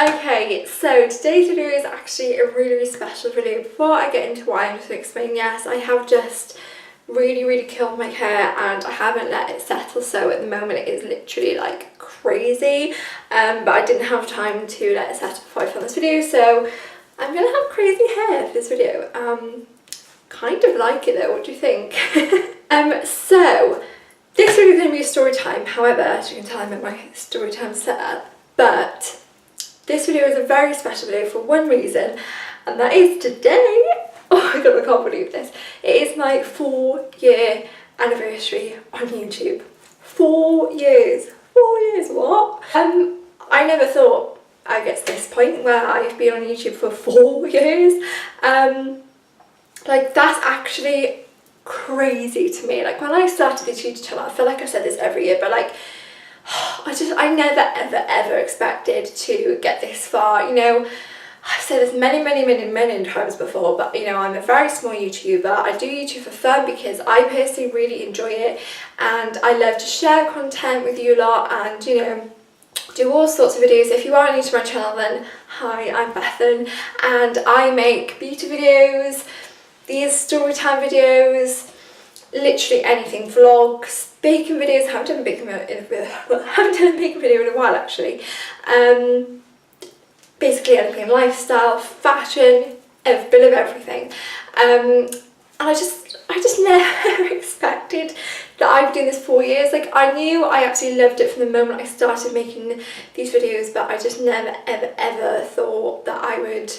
Okay, so today's video is actually a really special video. Before I get into why, I'm just going to explain, yes, I have just really curled my hair and I haven't let it settle, so at the moment it is literally like crazy, but I didn't have time to let it settle before I filmed this video, so I'm going to have crazy hair for this video. Kind of like it though, what do you think? So this video is going to be a story time. However, as you can tell, I'm in my story time setup, but this video is a very special video for one reason, and that is today, oh my god, I can't believe this, it is my 4-year anniversary on YouTube. 4 years, 4 years, what? I never thought I'd get to this point where I've been on YouTube for 4 years. Like, that's actually crazy to me. Like, when I started this YouTube channel, I feel like I said this every year, but like, I never ever expected to get this far. You know, I've said this many times before, but you know, I'm a very small YouTuber. I do YouTube for fun because I personally really enjoy it, and I love to share content with you lot and, you know, do all sorts of videos. If you are new to my channel, then hi, I'm Bethan, and I make beauty videos, these story time videos, literally anything, vlogs, baking videos. I haven't done a baking video in a while actually. Basically anything, lifestyle, fashion, a bit of everything. And I just never expected that I'd be doing this 4 years. Like, I knew I absolutely loved it from the moment I started making these videos, but I just never ever thought that I would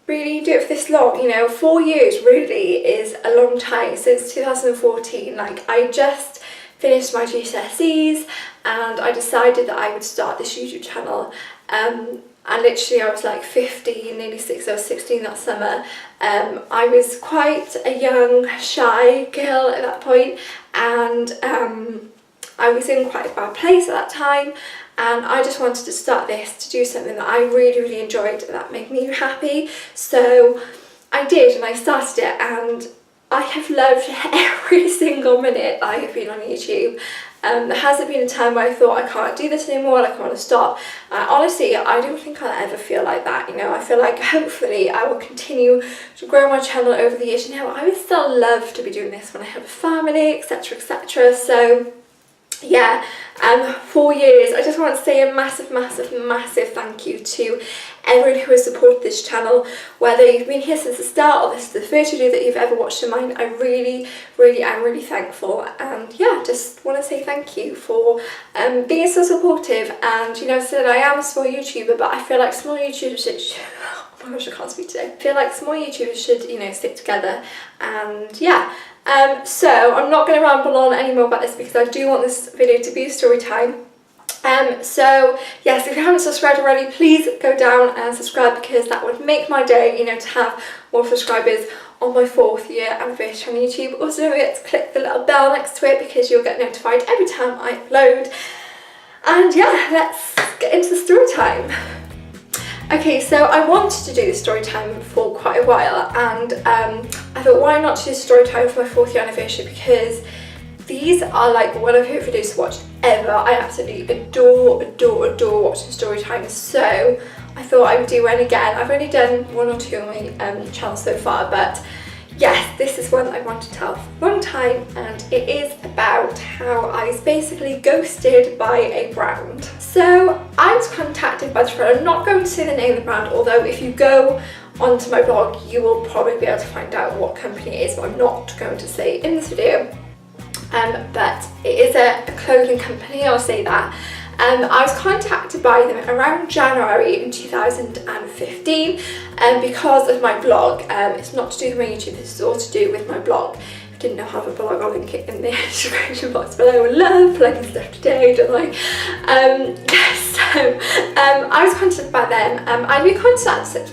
really do it for this long. You know, 4 years really is a long time. Since 2014, like, I just finished my GCSEs and I decided that I would start this YouTube channel. And literally I was like 15, nearly 16, I was 16 that summer. I was quite a young, shy girl at that point, and I was in quite a bad place at that time, and I just wanted to start this to do something that I really enjoyed, that made me happy. So I did, and I started it, and I have loved every single minute I have been on YouTube. There hasn't been a time where I thought I can't do this anymore, like I want to stop. Honestly, I don't think I'll ever feel like that, you know. I feel like hopefully I will continue to grow my channel over the years. You know, I would still love to be doing this when I have a family, etc, etc. So yeah, 4 years. I just want to say a massive thank you to everyone who has supported this channel, whether you've been here since the start or this is the first video that you've ever watched of mine. I really am really thankful, and yeah, just want to say thank you for being so supportive. And you know, I said I am a small YouTuber, but I feel like small YouTubers should, oh my gosh, I can't speak today. I feel like small YouTubers should, you know, stick together, and yeah. So I'm not going to ramble on anymore about this because I do want this video to be a story time. So yes, if you haven't subscribed already, please go down and subscribe, because that would make my day, you know, to have more subscribers on my 4th year anniversary on YouTube. Also, don't forget to click the little bell next to it because you'll get notified every time I upload. And yeah, let's get into the story time. Okay, so I wanted to do this story time for quite a while, and I thought, why not do story time for my 4th year anniversary, because these are like one of my favourite videos to watch ever. I absolutely adore watching story times, so I thought I would do one again. I've only done 1 or 2 on my channel so far, but yes, this is one I want to tell for a long time, and it is about how I was basically ghosted by a brand. So I was contacted by the brand. I'm not going to say the name of the brand, although if you go onto my blog you will probably be able to find out what company it is, but I'm not going to say in this video. But it is a clothing company, I'll say that. I was contacted by them around January in 2015 because of my blog. It's not to do with my YouTube, this is all to do with my blog. If you didn't know how to have a blog, I'll link it in the description box below. I love plugging stuff today, don't I? So I was contacted by them. I'd been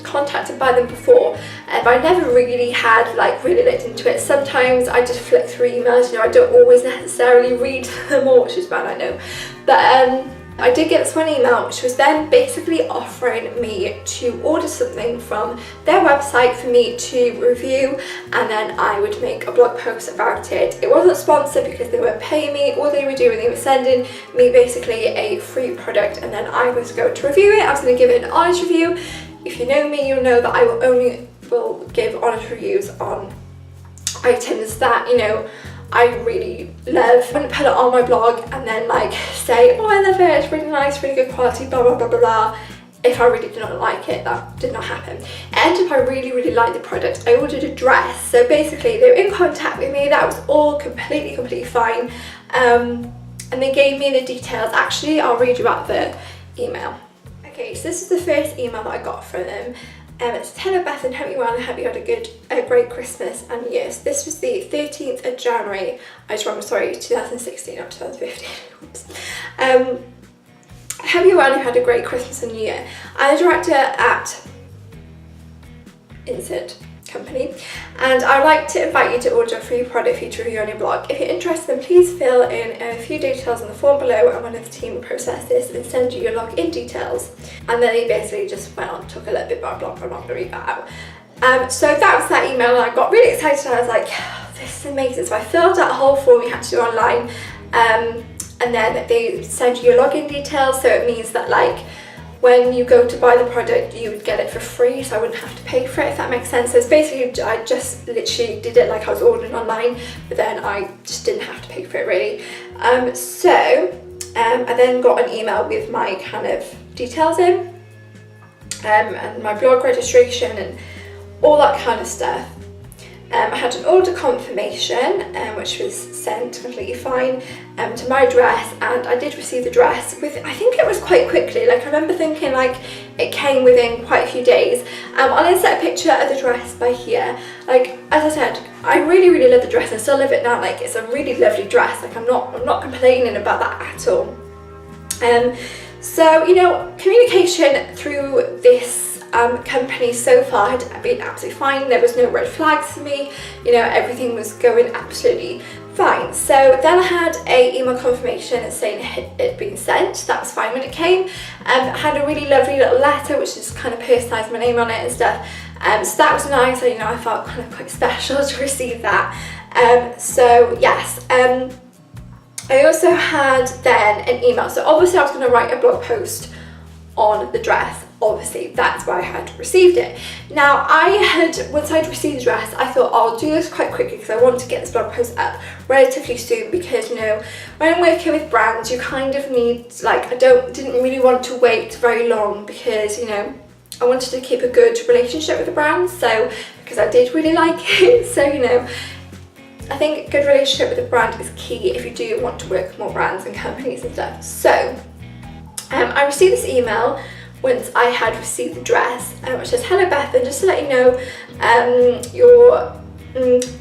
contacted by them before, but I never really had really looked into it. Sometimes I just flick through emails, you know, I don't always necessarily read them all, which is bad, I know. But I did get this one email which was then basically offering me to order something from their website for me to review, and then I would make a blog post about it. It wasn't sponsored because they weren't paying me. All they were doing, they were sending me basically a free product, and then I was going to review it. I was going to give it an honest review. If you know me, you'll know that I will give honest reviews on items that, you know, I really love. I wouldn't put it on my blog and then like say, oh, I love it, it's really nice, really good quality, blah blah blah blah blah, if I really did not like it. That did not happen. It ended up I really liked the product. I ordered a dress, so basically they were in contact with me. That was all completely fine, and they gave me the details. Actually, I'll read you out the email. Okay, so this is the first email that I got from them. It's hello Beth, and hope you're well and hope you had a great Christmas and New Year's. This was the 13th of January. I just remember, sorry, 2016, not 2015. Oops. I hope you're well and you had a great Christmas and New Year. I'm the director at Insert Company, and I'd like to invite you to order a free product for you to review on your blog. If you're interested, then please fill in a few details on the form below, and one of the team will process this and send you your login details. And then he basically just went on to talk a little bit about blog, but I'm not going to read that out. So that was that email, and I got really excited. I was like, oh, this is amazing. So I filled out a whole form you had to do online, and then they send you your login details, so it means that like when you go to buy the product, you would get it for free, so I wouldn't have to pay for it, if that makes sense. So it's basically, I just literally did it like I was ordering online, but then I just didn't have to pay for it really. I then got an email with my kind of details in, and my blog registration and all that kind of stuff. I had an order confirmation, which was sent completely fine to my address, and I did receive the dress with, I think it was quite quickly. Like I remember thinking like it came within quite a few days. I'll insert a picture of the dress by here. Like as I said, I really love the dress and still love it now. Like it's a really lovely dress. Like I'm not complaining about that at all. So you know, communication through this company so far had been absolutely fine. There was no red flags for me, you know, everything was going absolutely fine. So then I had a email confirmation saying it had been sent. That was fine when it came. I had a really lovely little letter which just kind of personalised my name on it and stuff. So that was nice. You know, I felt kind of quite special to receive that. So yes. I also had then an email. So obviously I was going to write a blog post on the dress. Obviously that's why I had received it. Now once I'd received the dress, I thought I'll do this quite quickly because I want to get this blog post up relatively soon, because you know, when I'm working with brands you kind of need, like I didn't really want to wait very long, because you know, I wanted to keep a good relationship with the brand, so because I did really like it. So you know, I think a good relationship with a brand is key if you do want to work with more brands and companies and stuff. So I received this email once I had received the dress, which says, hello Beth, and just to let you know, your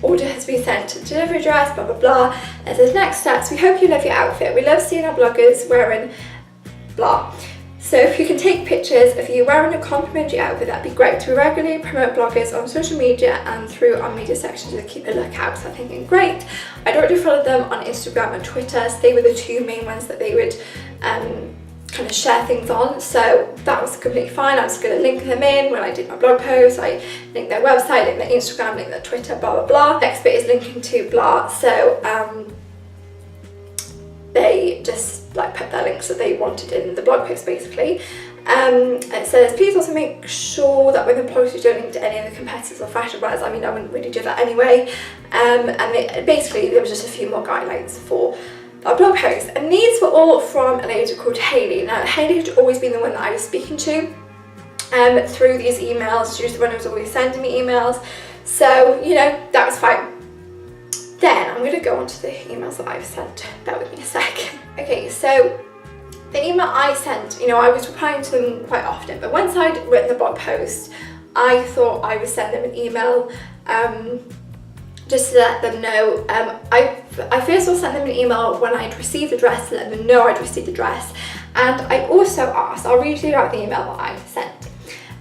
order has been sent to delivery address, blah blah blah. It says, next steps, we hope you love your outfit. We love seeing our bloggers wearing blah. So if you can take pictures of you wearing a complimentary outfit, that'd be great. We regularly promote bloggers on social media and through our media section, to keep a lookout. So I'm thinking, great. I'd already followed them on Instagram and Twitter, so they were the two main ones that they would kind of share things on, so that was completely fine. I was going to link them in when I did my blog post. I linked their website, linked their Instagram, linked their Twitter, blah blah blah. Next bit is linking to blah. So they just like put their links that they wanted in the blog post basically. It says, please also make sure that when employees, you don't link to any of the competitors or fashion brands. I mean, I wouldn't really do that anyway. Basically there was just a few more guidelines for our blog post, and these were all from a lady called Hayley. Now Hayley had always been the one that I was speaking to through these emails. She was the one who was always sending me emails, so you know, that was fine. Then I'm going to go on to the emails that I've sent. Bear with me a second. Okay, so the email I sent, you know, I was replying to them quite often, but once I'd written the blog post, I thought I would send them an email just to let them know. I first of all sent them an email when I'd received the dress to let them know I'd received the dress, and I also asked, I'll read you out the email that I sent.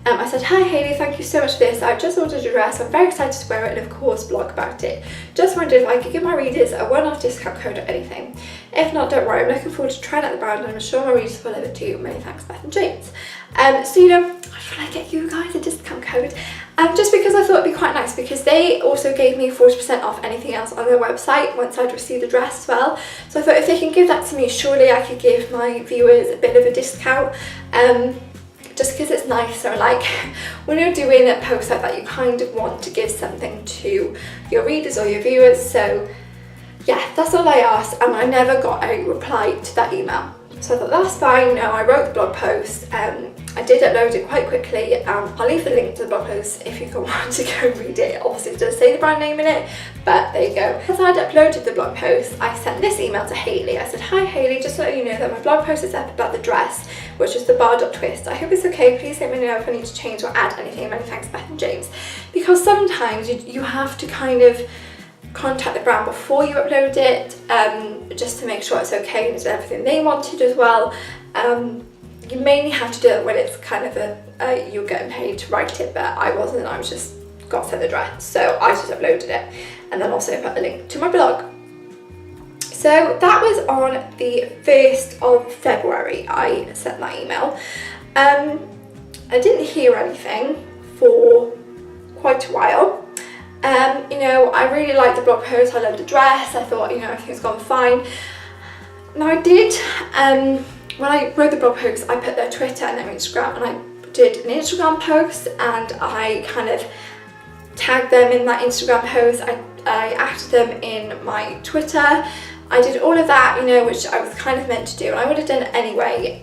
I said, hi Hayley, thank you so much for this. I've just ordered a dress. I'm very excited to wear it and of course blog about it. Just wondered if I could give my readers a one-off discount code or anything. If not, don't worry, I'm looking forward to trying out the brand and I'm sure my readers will love it too. Many thanks, Beth and James. So you know, I try to get you guys a discount code, just because I thought it'd be quite nice, because they also gave me 40% off anything else on their website once I'd received the dress as well. So I thought if they can give that to me, surely I could give my viewers a bit of a discount. Just because it's nicer, like when you're doing a post like that, you kind of want to give something to your readers or your viewers. So yeah, that's all I asked, and I never got a reply to that email. So I thought that's fine. You know, I wrote the blog post, I did upload it quite quickly. I'll leave the link to the blog post if you want to go read it. Obviously it does say the brand name in it, but there you go. As I'd uploaded the blog post, I sent this email to Hayley. I said, hi Hayley, just to let you know that my blog post is up about the dress, which is the bar dot twist. I hope it's okay. Please let me know if I need to change or add anything. Many thanks, Beth and James. Because sometimes you have to kind of contact the brand before you upload it, just to make sure it's okay and it's everything they wanted as well. You mainly have to do it when it's kind of you're getting paid to write it, but I wasn't. I was just got sent the dress, so I just uploaded it and then also put a link to my blog. So that was on the 1st of February I sent that email. I didn't hear anything for quite a while. You know, I really liked the blog post, I loved the dress, I thought, you know, everything's gone fine. Now I did, when I wrote the blog post, I put their Twitter and their Instagram, and I did an Instagram post and I kind of tagged them in that Instagram post. I added them in my Twitter. I did all of that, you know, which I was kind of meant to do, and I would have done it anyway.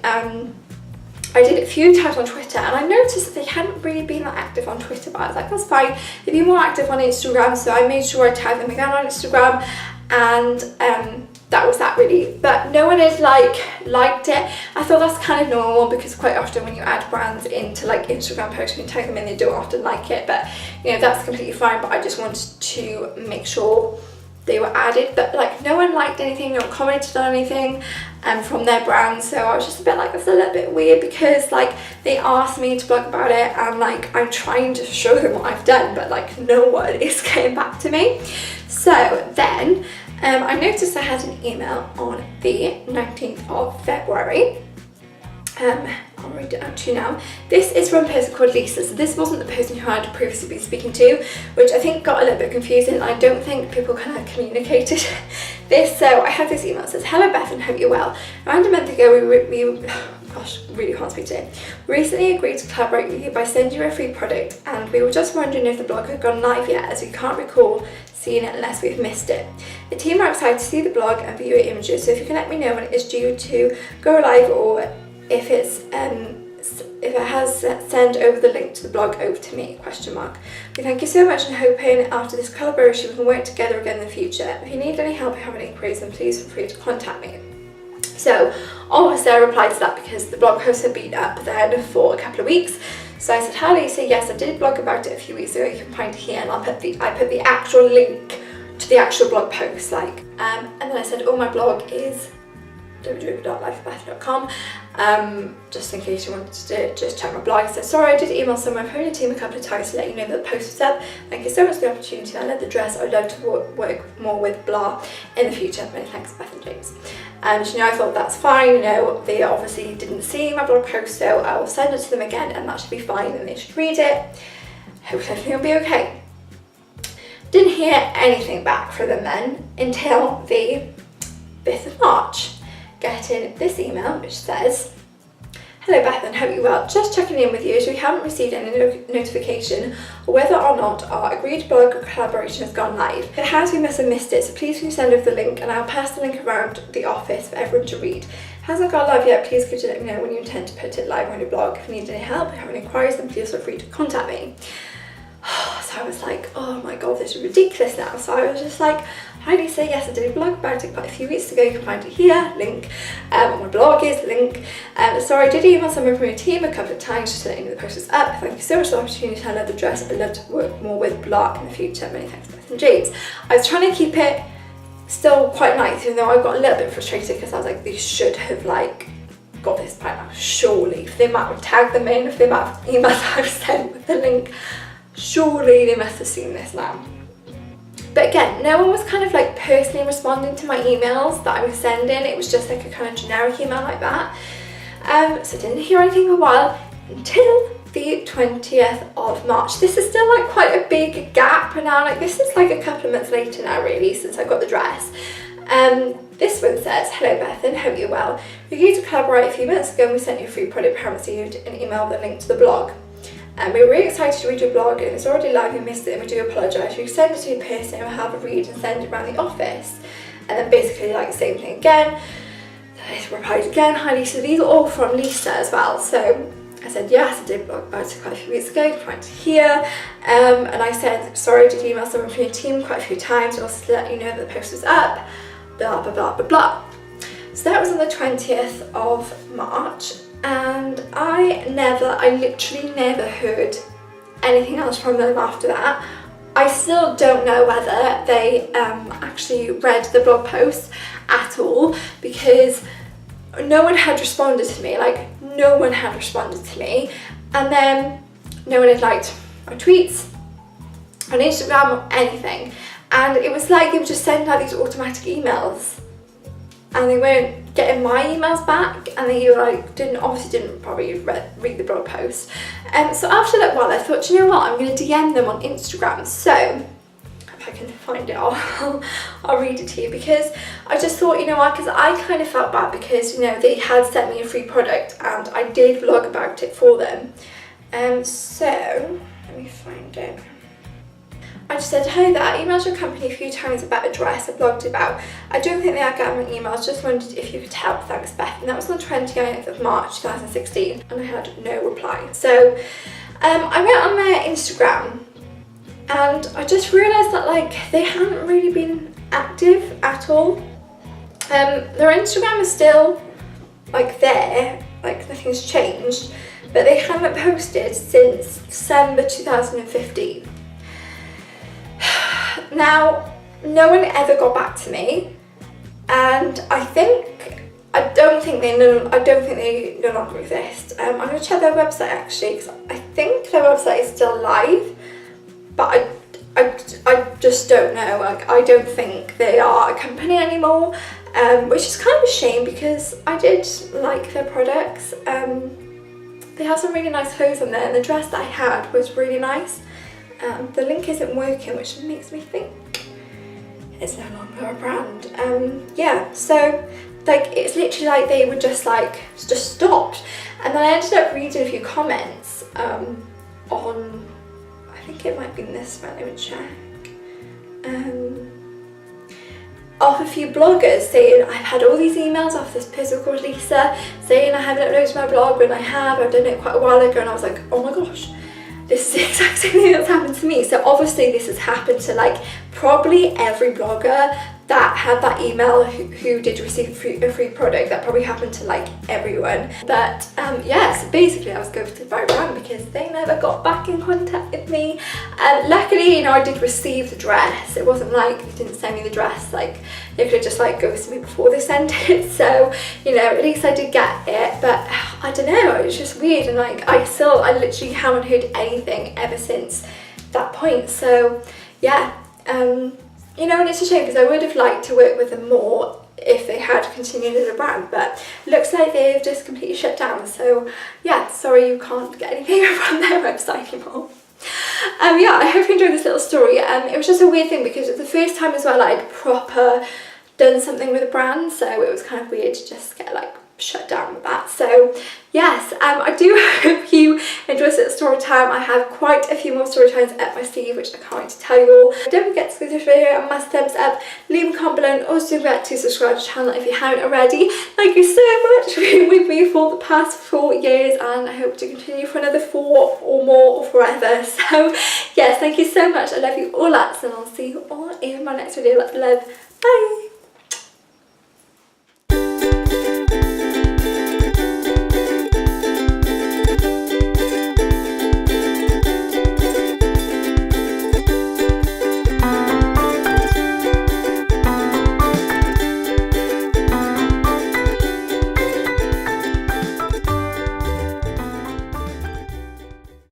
I did it a few times on Twitter, and I noticed that they hadn't really been that active on Twitter, but I was like, that's fine. They'd be more active on Instagram, so I made sure I tagged them again on Instagram, and that was that really. But no one had liked it. I thought that's kind of normal, because quite often when you add brands into like Instagram posts and you tag them in, they don't often like it, but you know, that's completely fine. But I just wanted to make sure they were added, but like no one liked anything, no one commented on anything from their brand. So I was just a bit like, that's a little bit weird, because like they asked me to blog about it and like I'm trying to show them what I've done, but like no one is getting back to me. So then I noticed I had an email on the 19th of February. I'll read it out to you now. This is from a person called Lisa. So this wasn't the person who I'd previously been speaking to, which I think got a little bit confusing. I don't think people kind of communicated this. So I have this email that says, hello Beth, and hope you're well. Around a month ago we gosh, really can't speak today. We recently agreed to collaborate with you by sending you a free product, and we were just wondering if the blog had gone live yet, as we can't recall seeing it unless we've missed it. The team are excited to see the blog and view your images, so if you can let me know when it is due to go live, or if it has, send over the link to the blog over to me, question mark. We thank you so much, and hoping after this collaboration we can work together again in the future. If you need any help or have any inquiries, then please feel free to contact me. So obviously I replied to that because the blog post had been up then for a couple of weeks. So I said, hi Lisa, yes, I did blog about it a few weeks ago, you can find it here, and I put the actual link to the actual blog post, like, and then I said, oh, my blog is www.lifebeth.com, just in case you wanted to just check my blog. So sorry, I did email someone from your team a couple of times to let you know that the post was up. Thank you so much for the opportunity. I love the dress. I'd love to work more with blah in the future. Many thanks, Beth and James. And you know, I thought that's fine. You know, they obviously didn't see my blog post, so I will send it to them again, and that should be fine, and they should read it. Hopefully everything will be okay. Didn't hear anything back from them then until the 5th of March. Getting this email which says, hello Beth, and hope you're well. Just checking in with you as we haven't received any notification or whether or not our agreed blog collaboration has gone live. If it has, we must have missed it, so please can you send over the link, and I'll pass the link around the office for everyone to read. If it hasn't gone live yet, please could you let me know when you intend to put it live on your blog. If you need any help or have any inquiries, then please feel free to contact me. So I was like, oh my god, this is ridiculous now. So I was just like, hi Lisa, yes, I did a blog about it quite a few weeks ago, you can find it here, link. My blog is link. Sorry, I did email someone from your team a couple of times just to let you know the post is up. Thank you so much for the opportunity. I love the dress. I'd love to work more with blog in the future. Many thanks, Beth and James. I was trying to keep it still quite nice, even though I got a little bit frustrated because I was like, they should have like got this by now, surely. If they might have tagged them in, if they might have emails I've sent with the link, surely they must have seen this now. But again, no one was kind of like personally responding to my emails that I was sending. It was just like a kind of generic email like that. So I didn't hear anything for a while until the 20th of March. This is still like quite a big gap now, like this is like a couple of months later now really since I got the dress. This one says, "Hello Bethan, hope you're well. We agreed to collaborate a few months ago and we sent you a free product. Parents received an email with a link to the blog. We were really excited to read your blog and it's already live. You missed it and we do apologise. We send it to you in person and we'll have a read and send it around the office." And then basically like the same thing again. I replied again, "Hi Lisa." These are all from Lisa as well. So I said, "Yes, I did blog about it quite a few weeks ago, quite here." And I said, "Sorry, I did email someone from your team quite a few times and also to let you know that the post was up, blah, blah, blah, blah, blah." So that was on the 20th of March. And I literally never heard anything else from them after that. I still don't know whether they actually read the blog post at all, because no one had responded to me, like no one had responded to me, and then no one had liked my tweets on Instagram or anything, and it was like they were just sending out these automatic emails and they weren't getting my emails back, and they like obviously didn't probably read the blog post. So after that while I thought, you know what, I'm going to DM them on Instagram. So if I can find it, I'll read it to you, because I just thought, you know what, because I kind of felt bad because, you know, they had sent me a free product and I did vlog about it for them. So let me find it. I just said, "Hey there, I emailed your company a few times about a dress I blogged about. I don't think they are getting my emails, just wondered if you could help, thanks Beth." And that was on the 29th of March 2016 and I had no reply. So I went on their Instagram and I just realised that like they hadn't really been active at all. Their Instagram is still like there, like nothing's changed, but they haven't posted since December 2015. Now, no one ever got back to me, and I don't think they no longer exist. I'm going to check their website actually, because I think their website is still live, but I just don't know. Like, I don't think they are a company anymore, which is kind of a shame because I did like their products. They have some really nice clothes on there, and the dress that I had was really nice. The link isn't working, which makes me think it's no longer a brand. Yeah, so like it's literally like they were just stopped. And then I ended up reading a few comments on, I think it might be this one, let me check, off a few bloggers saying, "I've had all these emails off this person called Lisa saying I haven't uploaded my blog when I have. I've done it quite a while ago." And I was like, oh my gosh, this is the exact same thing that's happened to me. So obviously this has happened to like probably every blogger that had that email who did receive a free product. That probably happened to like everyone. But yeah, so basically I was ghosted by brand because they never got back in contact with me. Luckily, you know, I did receive the dress. It wasn't like they didn't send me the dress, like they could have just like ghosted me before they sent it. So, you know, at least I did get it. But I don't know, it was just weird, and like I literally haven't heard anything ever since that point. So yeah, you know, and it's a shame because I would have liked to work with them more if they had continued as a brand, but looks like they've just completely shut down. So yeah, sorry you can't get anything from their website anymore. Yeah, I hope you enjoyed this little story. It was just a weird thing because it was the first time as well I'd proper done something with a brand, so it was kind of weird to just get like shut down with that. So yes, I do hope you enjoy this story time. I have quite a few more story times up my sleeve, which I can't wait to tell you all. Don't forget to give this video a massive thumbs up, leave a comment below, and also don't forget to subscribe to the channel if you haven't already. Thank you so much for being with me for the past 4 years, and I hope to continue for another 4 or more or forever. So yes, thank you so much. I love you all lots, and I'll see you all in my next video. Lots of love. Bye.